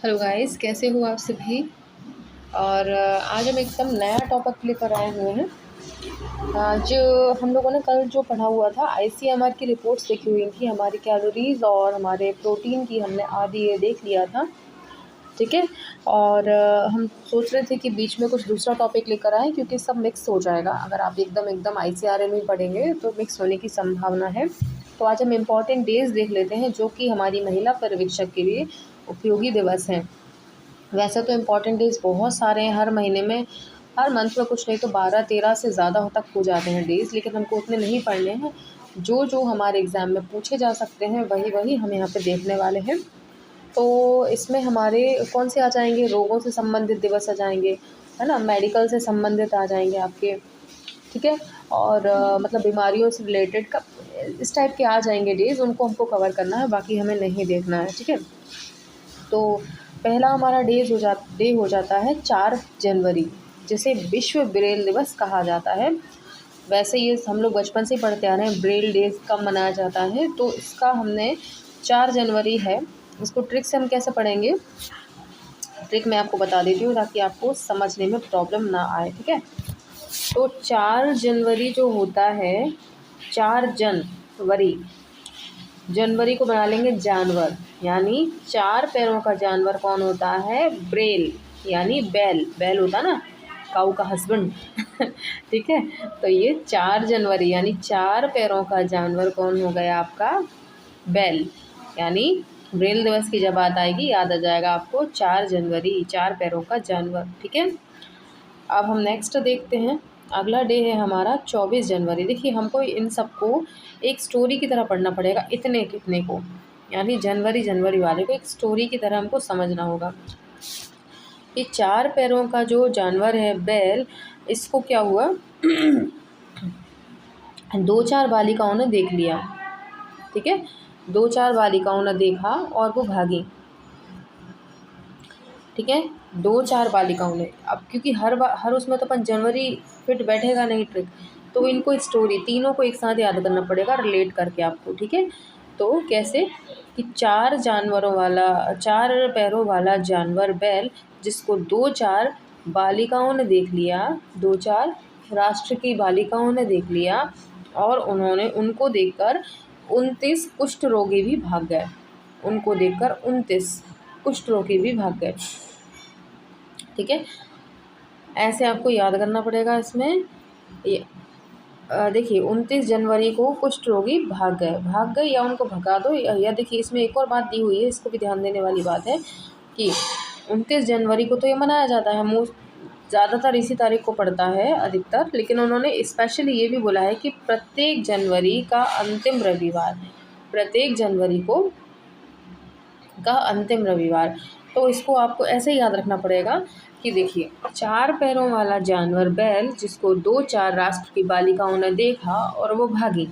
Hello guys, कैसे हो आप सभी। और आज हम एकदम नया टॉपिक लेकर आए हुए हैं। जो हम लोगों ने कल जो पढ़ा हुआ था, आईसीएमआर की रिपोर्ट्स देखी हुई थी, हमारी कैलोरीज और हमारे प्रोटीन की हमने आदि ये देख लिया था। ठीक है। और हम सोच रहे थे कि बीच में कुछ दूसरा टॉपिक लेकर आए, क्योंकि सब मिक्स हो जाएगा। अगर आप एकदम एकदम आईसीआरएम ही पढ़ेंगे तो मिक्स होने की संभावना है। तो आज हम इम्पॉर्टेंट डेज देख लेते हैं जो कि हमारी महिला पर्यवेक्षक के लिए उपयोगी दिवस हैं। वैसे तो इम्पॉर्टेंट डेज़ बहुत सारे हैं, हर महीने में, हर मंथ में कुछ नहीं तो 12-13 से ज़्यादा तक हो जाते हैं डेज़, लेकिन हमको उतने नहीं पढ़ने हैं। जो जो हमारे एग्ज़ाम में पूछे जा सकते हैं वही वही हम यहाँ पे देखने वाले हैं। तो इसमें हमारे कौन से आ जाएंगे, रोगों से संबंधित दिवस आ जाएंगे, है ना, मेडिकल से संबंधित आ जाएंगे आपके। ठीक है। और मतलब बीमारियों से रिलेटेड का इस टाइप के आ जाएंगे डेज़, उनको हमको कवर करना है, बाकी हमें नहीं देखना है। ठीक है। तो पहला हमारा डे हो जाता है 4 जनवरी, जिसे विश्व ब्रेल दिवस कहा जाता है। वैसे ये हम लोग बचपन से ही पढ़ते आ रहे हैं, ब्रेल डे कब मनाया जाता है। तो इसका हमने 4 जनवरी है, इसको ट्रिक से हम कैसे पढ़ेंगे, ट्रिक मैं आपको बता देती हूँ ताकि आपको समझने में प्रॉब्लम ना आए। ठीक है। तो 4 जनवरी जो होता है, 4 जनवरी, जनवरी को बना लेंगे जानवर, यानी 4 पैरों का जानवर कौन होता है, ब्रेल, यानी बैल। बैल होता ना, काऊ का हस्बैंड। ठीक है। तो ये 4 जनवरी यानी 4 पैरों का जानवर कौन हो गया आपका, बैल। यानी ब्रेल दिवस की जब बात आएगी याद आ जाएगा आपको 4 जनवरी, 4 पैरों का जानवर। ठीक है। अब हम नेक्स्ट देखते हैं, अगला डे है हमारा 24 जनवरी। देखिए, हमको इन सबको एक स्टोरी की तरह पढ़ना पड़ेगा, इतने कितने को, यानी जनवरी जनवरी वाले को एक स्टोरी की तरह हमको समझना होगा। ये 4 पैरों का जो जानवर है बैल, इसको क्या हुआ, 2-4 बालिकाओं ने देख लिया। ठीक है। 2-4 बालिकाओं ने देखा और वो भागी। ठीक है। 2-4 बालिकाओं ने, अब क्योंकि हर उसमें तो अपन जनवरी फिट बैठेगा नहीं ट्रिक, तो इनको स्टोरी तीनों को एक साथ याद करना पड़ेगा रिलेट करके आपको। ठीक है। तो कैसे कि 4 जानवरों वाला, 4 पैरों वाला जानवर बैल, जिसको 2-4 बालिकाओं ने देख लिया, 2-4 राष्ट्र की बालिकाओं ने देख लिया, और उन्होंने उनको देखकर 29 कुष्ठ रोगी भी भाग गए। उनको देखकर 29 कुष्ठ रोगी भी भाग गए। ठीक है। ऐसे आपको याद करना पड़ेगा इसमें। ये देखिए, 29 जनवरी को कुष्ठ रोगी भाग गए या उनको भगा दो, या देखिए इसमें एक और बात दी हुई है, इसको भी ध्यान देने वाली बात है कि 29 जनवरी को तो ये मनाया जाता है, मोस्ट ज़्यादातर इसी तारीख को पड़ता है अधिकतर, लेकिन उन्होंने स्पेशली ये भी बोला है कि प्रत्येक जनवरी का अंतिम रविवार, प्रत्येक जनवरी को का अंतिम रविवार। तो इसको आपको ऐसे ही याद रखना पड़ेगा कि देखिए, 4 पैरों वाला जानवर बैल, जिसको 2-4 राष्ट्र की बालिकाओं ने देखा और वो भागी,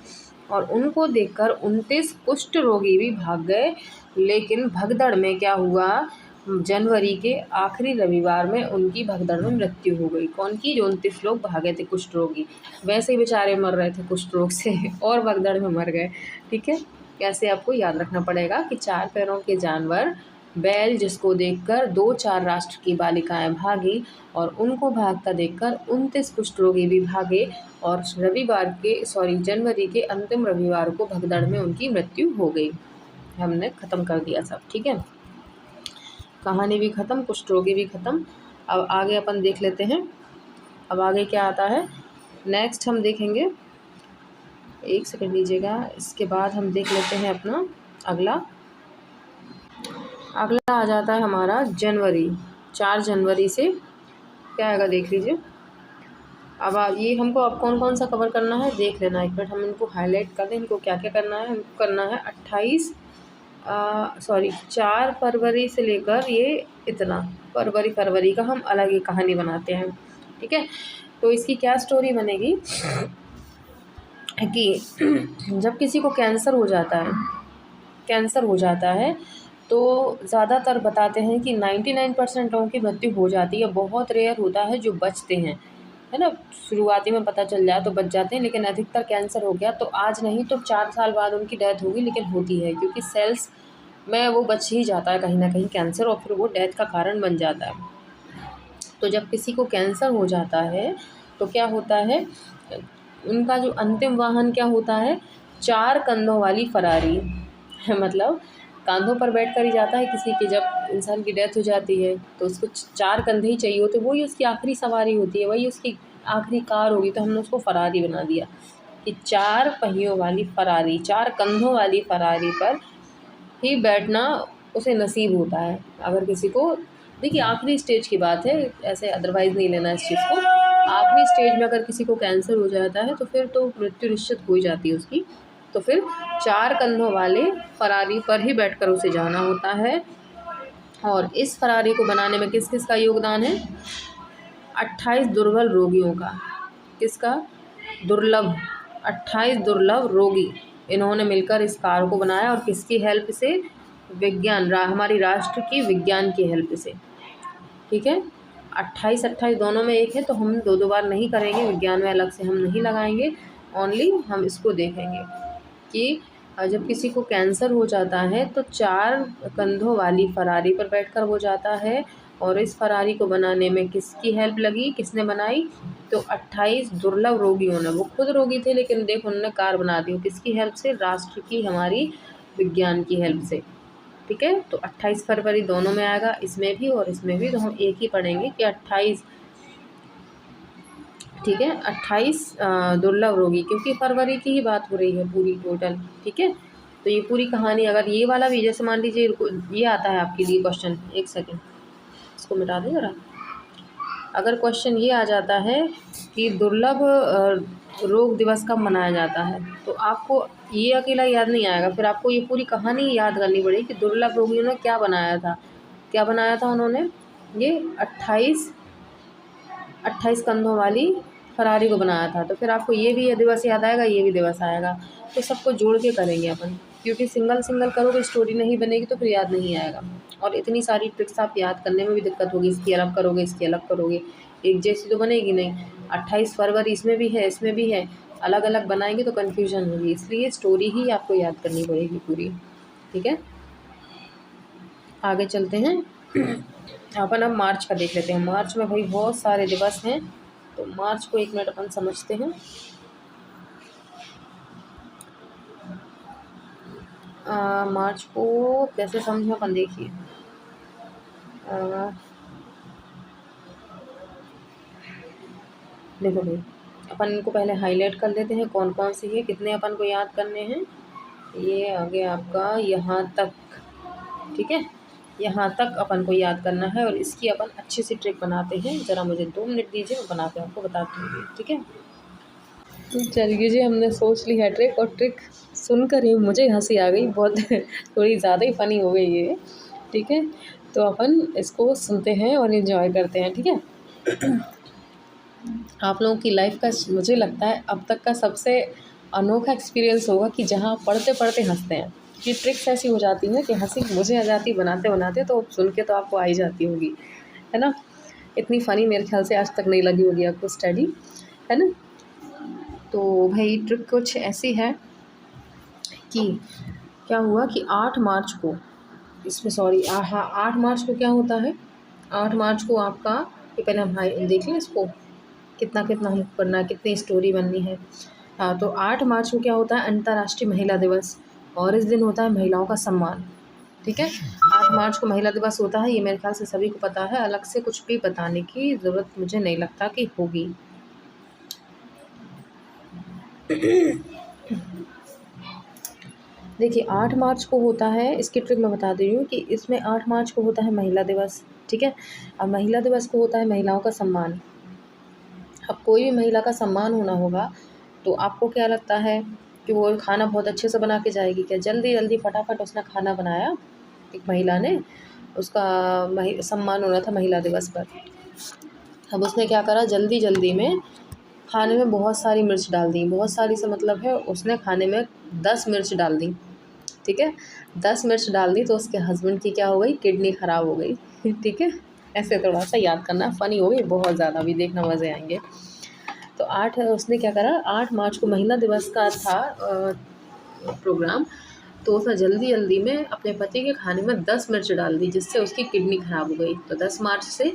और उनको देखकर 29 कुष्ठ रोगी भी भाग गए। लेकिन भगदड़ में क्या हुआ, जनवरी के आखिरी रविवार में उनकी भगदड़ में मृत्यु हो गई। कौन की, जो 29 लोग भागे थे कुष्ठ रोगी, वैसे ही बेचारे मर रहे थे कुष्ठ रोग से और भगदड़ में मर गए। ठीक है। कैसे आपको याद रखना पड़ेगा कि 4 पैरों के जानवर बैल, जिसको देखकर 2-4 राष्ट्र की बालिकाएं भागी, और उनको भागता देखकर 29 कुष्ठ रोगी भी भागे, और जनवरी के अंतिम रविवार को भगदड़ में उनकी मृत्यु हो गई। हमने ख़त्म कर दिया सब। ठीक है। कहानी भी ख़त्म, कुष्ठ रोगी भी ख़त्म। अब आगे अपन देख लेते हैं, अब आगे क्या आता है, नेक्स्ट हम देखेंगे, एक सेकंड लीजिएगा। इसके बाद हम देख लेते हैं अपना अगला आ जाता है हमारा जनवरी। 4 जनवरी से क्या आएगा देख लीजिए। अब ये हमको अब कौन कौन सा कवर करना है देख लेना, एक मिनट हम इनको हाईलाइट कर दें। इनको क्या क्या करना है, हमको करना है 4 फरवरी से लेकर ये इतना फरवरी का हम अलग ही कहानी बनाते हैं। ठीक है। तो इसकी क्या स्टोरी बनेगी कि जब किसी को कैंसर हो जाता है तो ज़्यादातर बताते हैं कि 99% लोगों की मृत्यु हो जाती है। बहुत रेयर होता है जो बचते हैं, है ना, शुरुआती में पता चल जाए तो बच जाते हैं, लेकिन अधिकतर कैंसर हो गया तो आज नहीं तो 4 साल बाद उनकी डेथ होगी, लेकिन होती है, क्योंकि सेल्स में वो बच ही जाता है कहीं ना कहीं कैंसर, और फिर वो डेथ का कारण बन जाता है। तो जब किसी को कैंसर हो जाता है तो क्या होता है, उनका जो अंतिम वाहन क्या होता है, 4 कंधों वाली फरारी मतलब कांधों पर बैठ कर ही जाता है किसी के, जब इंसान की डेथ हो जाती है तो उसको 4 कंधे ही चाहिए होते, वही उसकी आखिरी सवारी होती है, वही उसकी आखिरी कार होगी। तो हमने उसको फरारी बना दिया कि 4 पहियों वाली फरारी, 4 कंधों वाली फरारी पर ही बैठना उसे नसीब होता है। अगर किसी को, देखिए आखिरी स्टेज की बात है, ऐसे अदरवाइज़ नहीं लेना इस चीज़ को। आखिरी स्टेज में अगर किसी को कैंसर हो जाता है तो फिर तो मृत्यु निश्चित हो ही जाती है उसकी। तो फिर 4 कंधों वाले फरारी पर ही बैठकर उसे जाना होता है। और इस फरारी को बनाने में किस किस का योगदान है, 28 दुर्बल रोगियों का। किसका? दुर्लभ, 28 दुर्लभ रोगी, इन्होंने मिलकर इस कार को बनाया। और किसकी हेल्प से? विज्ञान, हमारी राष्ट्र की विज्ञान की हेल्प से। ठीक है, 28 दोनों में एक है, तो हम 2 बार नहीं करेंगे, विज्ञान में अलग से हम नहीं लगाएंगे, ओनली हम इसको देखेंगे कि जब किसी को कैंसर हो जाता है तो 4 कंधों वाली फरारी पर बैठकर वो जाता है। और इस फरारी को बनाने में किसकी हेल्प लगी, किसने बनाई? तो 28 दुर्लभ रोगियों ने। वो खुद रोगी थे लेकिन देखो उन्होंने कार बना दी, किसकी हेल्प से? राष्ट्र की, हमारी विज्ञान की हेल्प से। ठीक है, तो 28 फरवरी दोनों में आएगा, इसमें भी और इसमें भी। तो हम एक ही पढ़ेंगे कि 28, ठीक है, 28 दुर्लभ रोगी, क्योंकि फरवरी की ही बात हो रही है पूरी टोटल। ठीक है, तो ये पूरी कहानी, अगर ये वाला भी, जैसे मान लीजिए ये आता है आपके लिए क्वेश्चन, एक सेकेंड इसको मिटा दें ज़रा। अगर क्वेश्चन ये आ जाता है कि दुर्लभ रोग दिवस कब मनाया जाता है, तो आपको ये अकेला याद नहीं आएगा, फिर आपको ये पूरी कहानी याद करनी पड़ेगी कि दुर्लभ रोगियों ने क्या बनाया था। क्या बनाया था उन्होंने? ये 28 कंधों वाली फरारी को बनाया था। तो फिर आपको ये भी दिवस याद आएगा, ये भी दिवस आएगा। तो सबको जोड़ के करेंगे अपन, क्योंकि सिंगल सिंगल करोगे स्टोरी नहीं बनेगी तो फिर याद नहीं आएगा। और इतनी सारी ट्रिक्स आप याद करने में भी दिक्कत होगी, इसकी अलग करोगे, इसकी अलग करोगे, एक जैसी तो बनेगी नहीं। 28 फरवरी इसमें भी है, इसमें भी है, अलग अलग बनाएंगे तो कन्फ्यूजन होगी, इसलिए स्टोरी ही आपको याद करनी पड़ेगी पूरी। ठीक है, आगे चलते हैं। अपन अब मार्च का देख लेते हैं। मार्च में भाई बहुत सारे दिवस हैं, तो मार्च को 1 मिनट अपन समझते हैं। मार्च को कैसे समझें अपन, देखिए देखो भाई, अपन इनको पहले हाईलाइट कर लेते हैं कौन कौन सी है, कितने अपन को याद करने हैं। ये आ गया आपका यहाँ तक, ठीक है, यहाँ तक अपन को याद करना है। और इसकी अपन अच्छी सी ट्रिक बनाते हैं, ज़रा मुझे 2 मिनट दीजिए, मैं बनाते हैं, आपको बताती हूँ। ठीक है, चलिए जी, हमने सोच ली है ट्रिक, और ट्रिक सुनकर ही मुझे हंसी आ गई बहुत थोड़ी ज़्यादा ही फ़नी हो गई ये। ठीक है, तो अपन इसको सुनते हैं और एंजॉय करते हैं। ठीक है, आप लोगों की लाइफ का मुझे लगता है अब तक का सबसे अनोखा एक्सपीरियंस होगा कि जहाँ पढ़ते पढ़ते हंसते हैं। ये ट्रिक्स ऐसी हो जाती हैं कि हंसी मुझे आ जाती बनाते बनाते, तो सुन के तो आपको आ ही जाती होगी, है ना। इतनी फ़नी मेरे ख्याल से आज तक नहीं लगी होगी आपको स्टडी, है ना। तो भाई ट्रिक कुछ ऐसी है कि क्या हुआ कि 8 मार्च को, इसमें सॉरी हाँ 8 मार्च को क्या होता है, 8 मार्च को आपका, ये पहले हम देख लें इसको कितना कितना हमको करना है, कितनी स्टोरी बननी है। हाँ, तो 8 मार्च को क्या होता है, अंतर्राष्ट्रीय महिला दिवस, और इस दिन होता है महिलाओं का सम्मान। ठीक है, 8 मार्च को महिला दिवस होता है, ये मेरे ख्याल से सभी को पता है, अलग से कुछ भी बताने की ज़रूरत मुझे नहीं लगता कि होगी। देखिए 8 मार्च को होता है, इसकी ट्रिक मैं बता दे रही हूँ कि इसमें 8 मार्च को होता है महिला दिवस। ठीक है, अब महिला दिवस को होता है महिलाओं का सम्मान। अब कोई भी महिला का सम्मान होना होगा तो आपको क्या लगता है कि वो खाना बहुत अच्छे से बना के जाएगी क्या? जल्दी जल्दी फटाफट उसने खाना बनाया, एक महिला ने, उसका सम्मान होना था महिला दिवस पर। अब उसने क्या करा, जल्दी जल्दी में खाने में बहुत सारी मिर्च डाल दी, बहुत सारी से मतलब है उसने खाने में 10 मिर्च डाल दी। ठीक है, 10 मिर्च डाल दी तो उसके हस्बैंड की क्या हो गई, किडनी ख़राब हो गई। ठीक है, ऐसे थोड़ा सा याद करना, फ़नी हो गई बहुत ज़्यादा, भी देखना मज़े आएंगे। तो उसने क्या करा, 8 मार्च को महिला दिवस का था प्रोग्राम, तो उसने जल्दी जल्दी में अपने पति के खाने में 10 मिर्च डाल दी, जिससे उसकी किडनी खराब हो गई। तो 10 मार्च से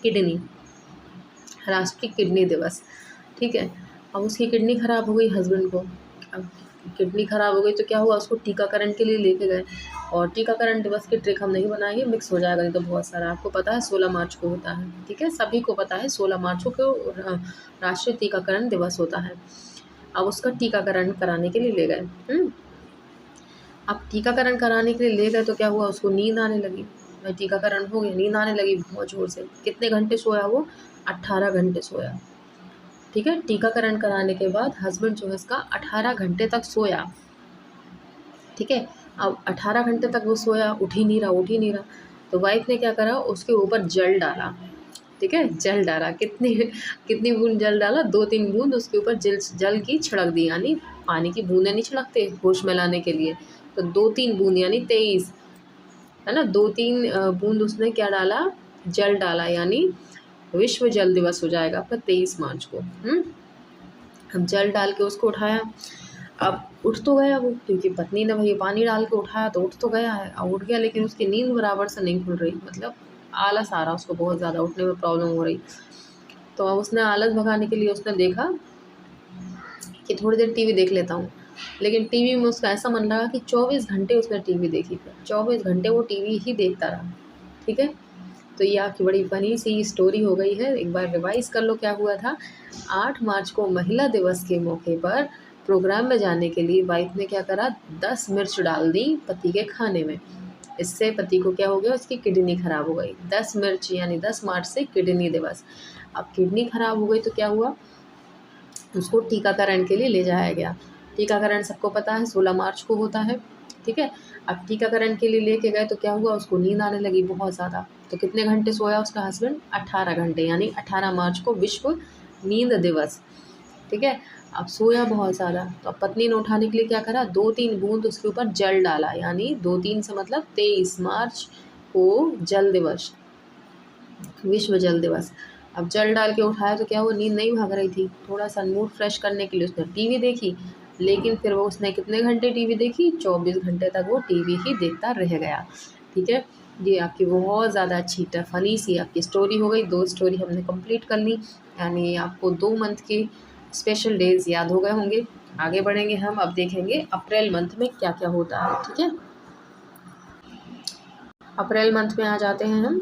किडनी, राष्ट्रीय किडनी दिवस, ठीक है। अब उसकी किडनी खराब हो गई हस्बैंड को। अब किडनी खराब हो गई तो क्या हुआ, उसको टीकाकरण के लिए लेके गए। और टीकाकरण दिवस की ट्रिक हम नहीं बनाएंगे, मिक्स हो जाएगा नहीं तो बहुत सारा। आपको पता है 16 मार्च को होता है, ठीक है, सभी को पता है 16 मार्च को राष्ट्रीय टीकाकरण दिवस होता है। अब उसका टीकाकरण कराने के लिए ले गए। अब टीकाकरण कराने के लिए ले गए तो क्या हुआ, उसको नींद आने लगी। भाई टीकाकरण हो गया, नींद आने लगी बहुत ज़ोर से। कितने घंटे सोया वो, 18 घंटे सोया, ठीक है। टीकाकरण कराने के बाद हस्बैंड जो है इसका 18 घंटे तक सोया, ठीक है। अब 18 घंटे तक वो सोया, उठ ही नहीं रहा। तो वाइफ ने क्या करा, उसके ऊपर जल डाला, ठीक है, जल डाला। कितनी बूंद जल डाला, 2-3 बूंद उसके ऊपर जल की छिड़क दी, यानी पानी की बूंदें नहीं छिड़कते होश में लाने के लिए, तो 2-3 बूंद यानी 23, है ना, 2-3 बूंद उसने क्या डाला, जल डाला, यानी विश्व जल दिवस हो जाएगा आपका 23 मार्च को। अब जल डाल के उसको उठाया। अब उठ तो गया वो, क्योंकि पत्नी ने भई पानी डाल के उठाया तो उठ तो गया है। अब उठ गया, लेकिन उसकी नींद बराबर से नहीं खुल रही, मतलब आलस आ रहा उसको, बहुत ज़्यादा उठने में प्रॉब्लम हो रही। तो अब उसने आलस भगाने के लिए उसने देखा कि थोड़ी देर टीवी देख लेता हूँ। लेकिन टीवी में उसका ऐसा मन लगा कि 24 घंटे उसने टीवी देखी, फिर 24 घंटे वो टीवी ही देखता रहा, ठीक है। तो ये आपकी बड़ी फनी सी स्टोरी हो गई है। एक बार रिवाइज़ कर लो क्या हुआ था। 8 मार्च को महिला दिवस के मौके पर प्रोग्राम में जाने के लिए वाइफ ने क्या करा, 10 मिर्च डाल दी पति के खाने में। इससे पति को क्या हो गया, उसकी किडनी खराब हो गई। 10 मिर्च यानी 10 मार्च से किडनी दिवस। अब किडनी खराब हो गई तो क्या हुआ, उसको टीकाकरण के लिए ले जाया गया। टीकाकरण सबको पता है 16 मार्च को होता है, ठीक है। अब टीकाकरण के लिए लेके गए तो क्या हुआ, उसको नींद आने लगी बहुत ज़्यादा। तो कितने घंटे सोया उसका हस्बैंड, 18 घंटे, यानी 18 मार्च को विश्व नींद दिवस, ठीक है। अब सोया बहुत ज़्यादा, तो अब पत्नी ने उठाने के लिए क्या करा, 2-3 बूंद उसके ऊपर जल डाला, यानी 2-3 से मतलब 23 मार्च को जल दिवस, विश्व जल दिवस। अब जल डाल के उठाया तो क्या हुआ, नींद नहीं भाग रही थी। थोड़ा सा मूड फ्रेश करने के लिए उसने टीवी देखी, लेकिन फिर वो उसने कितने घंटे टीवी देखी, 24 घंटे तक वो टीवी ही देखता रह गया, ठीक है। ये आपकी बहुत ज़्यादा अच्छी फनी सी आपकी स्टोरी हो गई। 2 स्टोरी हमने कंप्लीट कर ली, यानी आपको 2 मंथ के स्पेशल डेज़ याद हो गए होंगे। आगे बढ़ेंगे हम, अब देखेंगे अप्रैल मंथ में क्या क्या होता है, ठीक है। अप्रैल मंथ में आ जाते हैं हम।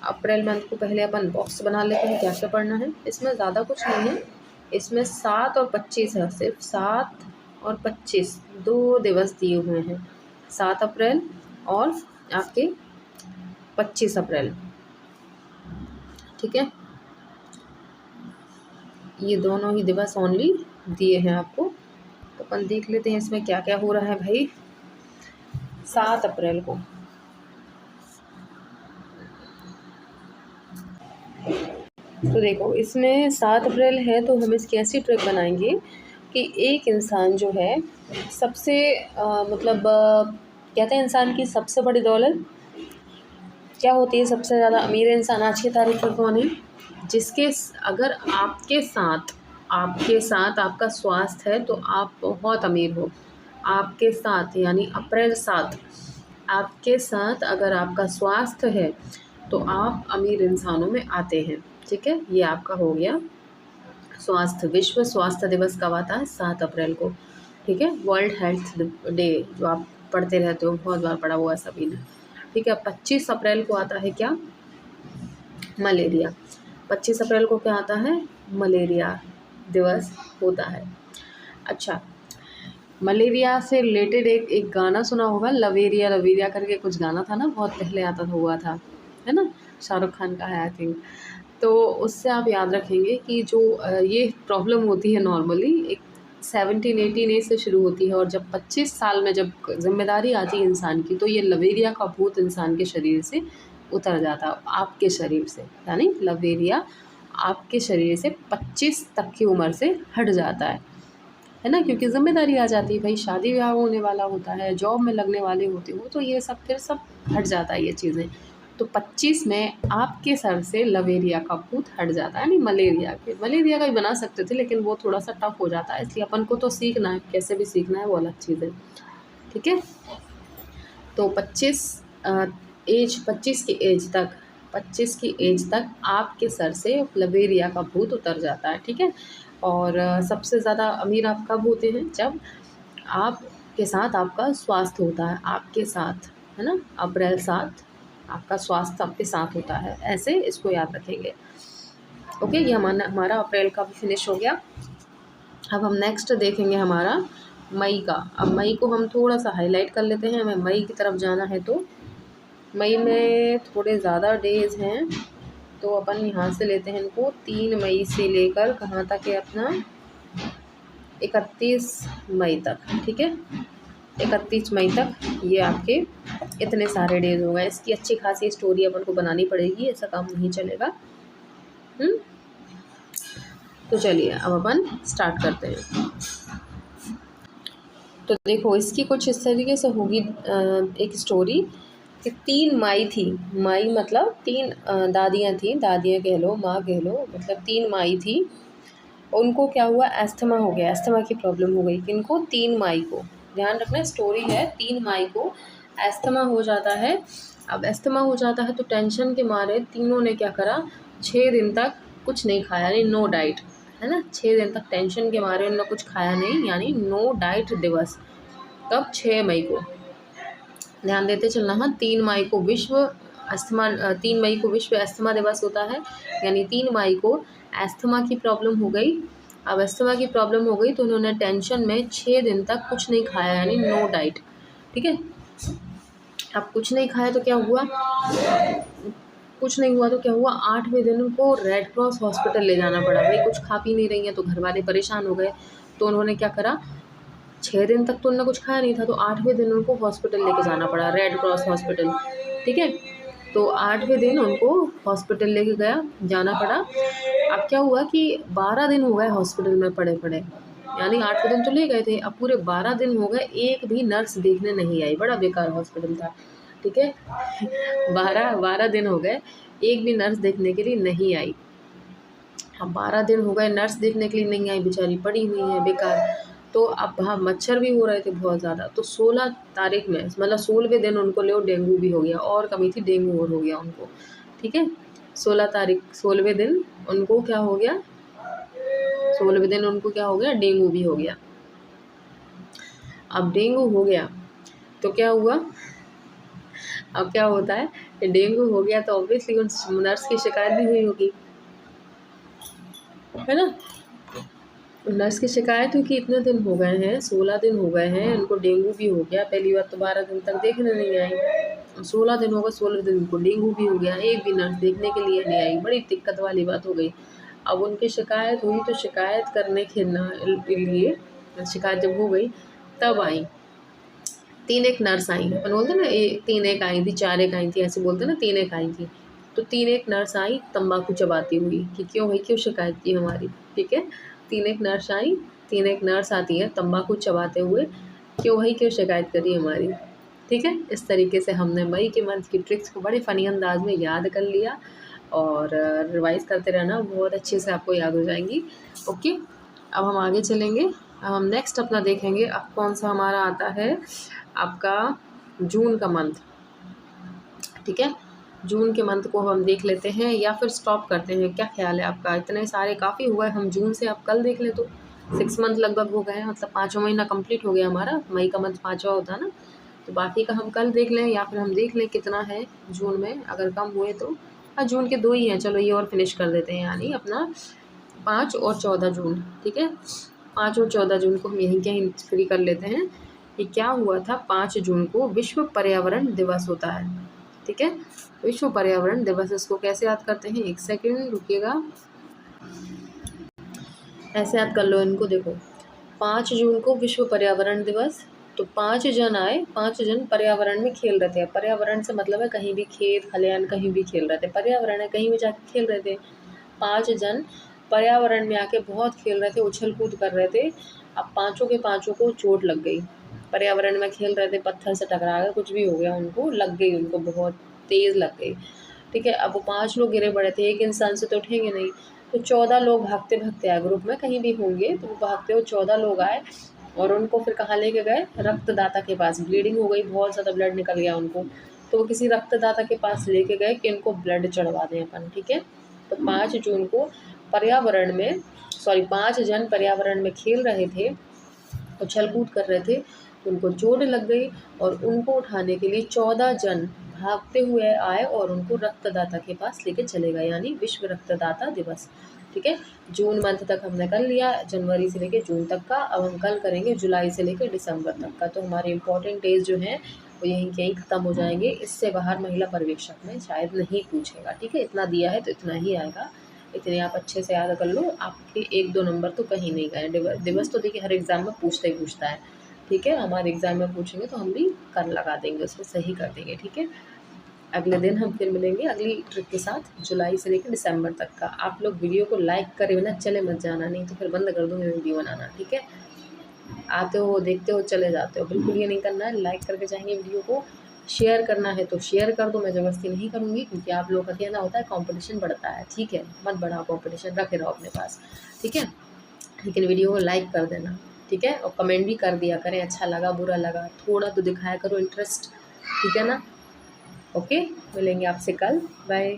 अप्रैल मंथ को पहले अपन बॉक्स बना लेते हैं, क्या क्या पढ़ना है। इसमें ज़्यादा कुछ नहीं है, इसमें 7 और 25 है, सिर्फ 7 और 25 2 दिवस दिए हुए हैं, 7 अप्रैल और आपके 25 अप्रैल, ठीक है। ये दोनों ही दिवस ओनली दिए हैं आपको। तो अपन देख लेते हैं इसमें क्या क्या हो रहा है भाई। 7 अप्रैल को तो देखो, इसमें 7 अप्रैल है तो हम इसकी ऐसी ट्रिक बनाएंगे कि एक इंसान जो है सबसे कहते हैं इंसान की सबसे बड़ी दौलत क्या होती है, सबसे ज़्यादा अमीर इंसान आज की तारीख पर कौन है, जिसके अगर आपके साथ आपका स्वास्थ्य है तो आप बहुत अमीर हो। आपके साथ यानी अप्रैल 7, आपके साथ अगर आपका स्वास्थ्य है तो आप अमीर इंसानों में आते हैं, ठीक है। ये आपका हो गया स्वास्थ्य। विश्व स्वास्थ्य दिवस कब आता है, 7 अप्रैल को, ठीक है। वर्ल्ड हेल्थ डे जो आप पढ़ते रहते हो, बहुत बार पढ़ा हुआ है सभी ने, ठीक है। 25 अप्रैल को आता है क्या, मलेरिया। 25 अप्रैल को क्या आता है, मलेरिया दिवस होता है। अच्छा, मलेरिया से रिलेटेड एक गाना सुना होगा, लवेरिया लवेरिया करके कुछ गाना था ना, बहुत पहले आता हुआ था, है ना, शाहरुख खान का है आई थिंक। तो उससे आप याद रखेंगे कि जो ये प्रॉब्लम होती है नॉर्मली एक 17-18 एज से शुरू होती है, और जब 25 साल में जब जिम्मेदारी आती है इंसान की, तो ये लवेरिया का भूत इंसान के शरीर से उतर जाता है, आपके शरीर से, यानी लवेरिया आपके शरीर से 25 तक की उम्र से हट जाता है ना, क्योंकि ज़िम्मेदारी आ जाती है भाई, शादी ब्याह होने वाला होता है, जॉब में लगने वाले होते हो, तो ये सब फिर सब हट जाता है ये चीज़ें। तो 25 में आपके सर से लवेरिया का भूत हट जाता है, नहीं मलेरिया का भी बना सकते थे, लेकिन वो थोड़ा सा टफ हो जाता है, इसलिए अपन को तो सीखना है, कैसे भी सीखना है, वो अलग चीज़ है। ठीक है। तो 25 की एज तक आपके सर से प्लवेरिया का भूत उतर जाता है, ठीक है। और सबसे ज़्यादा अमीर आप कब होते हैं, जब आपके साथ आपका स्वास्थ्य होता है, आपके साथ, है ना, अप्रैल 7 आपका स्वास्थ्य आपके साथ होता है, ऐसे इसको याद रखेंगे। ओके, ये हमारा अप्रैल का भी फिनिश हो गया। अब हम नेक्स्ट देखेंगे हमारा मई का। अब मई को हम थोड़ा सा हाईलाइट कर लेते हैं, हमें मई की तरफ जाना है। तो मई में थोड़े ज़्यादा डेज़ हैं, तो अपन यहाँ से लेते हैं इनको 3 मई से लेकर कहाँ तक है अपना 31 मई तक, ठीक है। 31 मई तक ये आपके इतने सारे डेज हो गए। इसकी अच्छी खासी स्टोरी अपन को बनानी पड़ेगी, ऐसा काम नहीं चलेगा। तो चलिए अब अपन स्टार्ट करते हैं। तो देखो इसकी कुछ इस तरीके से होगी एक स्टोरी कि 3 माई थी। माई मतलब 3 दादियाँ थी, दादियाँ कह लो, माँ कह लो, मतलब 3 माई थी। उनको क्या हुआ, एस्थमा हो गया, एस्थमा की प्रॉब्लम हो गई। किनको, 3 माई को। ध्यान रखना स्टोरी है, 3 माई को एस्थमा हो जाता है। अब एस्थमा हो जाता है तो टेंशन के मारे तीनों ने क्या करा, 6 दिन तक कुछ नहीं खाया, यानी नो डाइट, है ना। 6 दिन तक टेंशन के मारे उन्होंने कुछ खाया नहीं, यानी नो डाइट दिवस। कब, 6 मई को। ध्यान देते चलना। हाँ, 3 मई को विश्व अस्थमा दिवस होता है, यानी 3 मई को अस्थमा की प्रॉब्लम हो गई। अब अस्थमा की प्रॉब्लम हो गई तो उन्होंने टेंशन में 6 दिन तक कुछ नहीं खाया, यानी नो डाइट, ठीक है। अब कुछ नहीं खाया तो क्या हुआ, कुछ नहीं हुआ तो क्या हुआ, 8वें दिन उनको रेड क्रॉस हॉस्पिटल ले जाना पड़ा। भाई कुछ खा पी नहीं रही हैं तो घर वाले परेशान हो गए, तो उन्होंने क्या करा, 6 दिन तक तो उन्होंने कुछ खाया नहीं था, तो 8वें दिन उनको हॉस्पिटल लेके जाना पड़ा, रेड क्रॉस हॉस्पिटल, ठीक है। तो 8वें दिन उनको हॉस्पिटल लेके जाना पड़ा। अब क्या हुआ कि 12 दिन हो गए हॉस्पिटल में पड़े पड़े, यानी 8वें दिन तो ले गए थे, अब पूरे 12 दिन हो गए, एक भी नर्स देखने नहीं आई। बड़ा बेकार हॉस्पिटल था, ठीक है। 12 दिन हो गए, एक भी नर्स देखने के लिए नहीं आई। हाँ, 12 दिन हो गए, नर्स देखने के लिए नहीं आई, बेचारी पड़ी हुई है बेकार। तो अब वहाँ मच्छर भी हो रहे थे बहुत ज़्यादा। तो 16 तारीख में, मतलब 16वें दिन उनको डेंगू भी हो गया, और कमी थी, डेंगू और हो गया उनको, ठीक है। 16वें दिन उनको क्या हो गया, 16वें दिन उनको क्या हो गया, डेंगू भी हो गया। अब डेंगू हो गया तो क्या हुआ, अब क्या होता है, डेंगू हो गया तो ऑब्वियसली उन नर्स की शिकायत भी हुई होगी, है ना। नर्स की शिकायत हुई कि इतने दिन हो गए हैं, 16 दिन हो गए हैं, उनको डेंगू भी हो गया। पहली बार तो 12 दिन तक देखने नहीं आई, 16 दिन हो गए, 16 दिन उनको डेंगू भी हो गया, एक भी नर्स देखने के लिए नहीं आई। बड़ी दिक्कत वाली बात हो गई। अब उनकी शिकायत हुई तो शिकायत करने के लिए, शिकायत जब हो गई तब आई 3 एक नर्स आई। अपन बोलते ना 3 एक आई थी, 4 एक आई थी, ऐसे बोलते ना, 3 एक आई थी। तो 3 एक नर्स आई तंबाकू चबाती हुई कि क्यों भाई, क्यों शिकायत की हमारी, ठीक है। 3 एक नर्स आई, 3 एक नर्स आती है तंबाकू चबाते हुए, क्यों भाई, क्यों शिकायत करी हमारी, ठीक है। इस तरीके से हमने मई के मंथ की ट्रिक्स को बड़े फ़नी अंदाज में याद कर लिया, और रिवाइज़ करते रहना, बहुत अच्छे से आपको याद हो जाएंगी। ओके, अब हम आगे चलेंगे। अब हम नेक्स्ट अपना देखेंगे, अब कौन सा हमारा आता है, आपका जून का मंथ, ठीक है। जून के मंथ को हम देख लेते हैं या फिर स्टॉप करते हैं, क्या ख्याल है आपका। इतने सारे काफ़ी हुआ है, हम जून से अब कल देख लें तो 6 मंथ लगभग हो गए हैं, मतलब 5वां महीना कंप्लीट हो गया हमारा। मई का मंथ 5वां होता है ना, तो बाकी का हम कल देख लें या फिर हम देख लें कितना है जून में, अगर कम हुए तो। हाँ, जून के 2 ही हैं, चलो ये और फिनिश कर देते हैं, यानी अपना 5 और 14 जून, ठीक है। 5 और 14 जून को हम यहीं के यहीं फ्री कर लेते हैं कि क्या हुआ था। 5 जून को विश्व पर्यावरण दिवस होता है, ठीक है। विश्व पर्यावरण दिवस, इसको कैसे याद करते हैं, एक सेकंड रुकिएगा, ऐसे याद कर लो इनको। देखो 5 जून को विश्व पर्यावरण दिवस, तो 5 जन आए, 5 जन पर्यावरण में खेल रहे थे। पर्यावरण से मतलब है कहीं भी खेत खलिहान कहीं भी खेल रहे थे, पर्यावरण है कहीं भी जाके खेल रहे थे। 5 जन पर्यावरण में आके बहुत खेल रहे थे, उछल कूद कर रहे थे। अब पाँचों के पाँचों को चोट लग गई, पर्यावरण में खेल रहे थे, पत्थर से टकरा गए, कुछ भी हो गया, उनको लग गई, उनको बहुत तेज़ लग गई, ठीक है। अब वो 5 लोग गिरे पड़े थे, एक इंसान से तो उठेंगे नहीं, तो 14 लोग भागते भागते आए, ग्रुप में कहीं भी होंगे तो वो भागते हुए 14 लोग आए, और उनको फिर कहाँ लेके गए, रक्तदाता के पास। ब्लीडिंग हो गई, बहुत ज़्यादा ब्लड निकल गया उनको, तो वो किसी रक्तदाता के पास लेके गए कि इनको ब्लड चढ़वा दें अपन, ठीक है। तो 5 जून को पर्यावरण में 5 जन पर्यावरण में खेल रहे थे, उछल कूद कर रहे थे, तो उनको चोट लग गई और उनको उठाने के लिए 14 जन भागते हुए आए और उनको रक्तदाता के पास लेके चले गए, यानी विश्व रक्तदाता दिवस, ठीक है। जून मंथ तक हमने कर लिया, जनवरी से लेके जून तक का। अब हम कल करेंगे जुलाई से लेकर दिसंबर तक का। तो हमारे इम्पोर्टेंट डेज जो हैं वो यहीं के यहीं ख़त्म हो जाएंगे। इससे बाहर महिला पर्यवेक्षक में शायद नहीं पूछेगा, ठीक है। इतना दिया है तो इतना ही आएगा, इतने आप अच्छे से याद कर लो, आपके 1-2 नंबर तो कहीं नहीं गए। दिवस तो देखिए हर एग्ज़ाम में पूछता ही पूछता है, ठीक है। हमारे एग्ज़ाम में पूछेंगे तो हम भी कर लगा देंगे, उसमें सही कर देंगे, ठीक है। अगले दिन हम फिर मिलेंगे अगली ट्रिक के साथ, जुलाई से लेकर दिसंबर तक का। आप लोग वीडियो को लाइक करे बिना चले मत जाना, नहीं तो फिर बंद कर दूँगी वीडियो बनाना, ठीक है। आते हो, देखते हो, चले जाते हो, बिल्कुल ये नहीं करना है। लाइक करके जाएंगे वीडियो को, शेयर करना है तो शेयर कर दो, मैं ज़बरदस्ती नहीं करूँगी, क्योंकि आप लोग का कहना होता है कंपटीशन बढ़ता है, ठीक है। मत बढ़ाओ कंपटीशन, रखे रहो अपने पास, ठीक है। लेकिन वीडियो को लाइक कर देना, ठीक है। और कमेंट भी कर दिया करें, अच्छा लगा बुरा लगा, थोड़ा तो दिखाया करो इंटरेस्ट, ठीक है ना। ओके, मिलेंगे आपसे कल, बाय।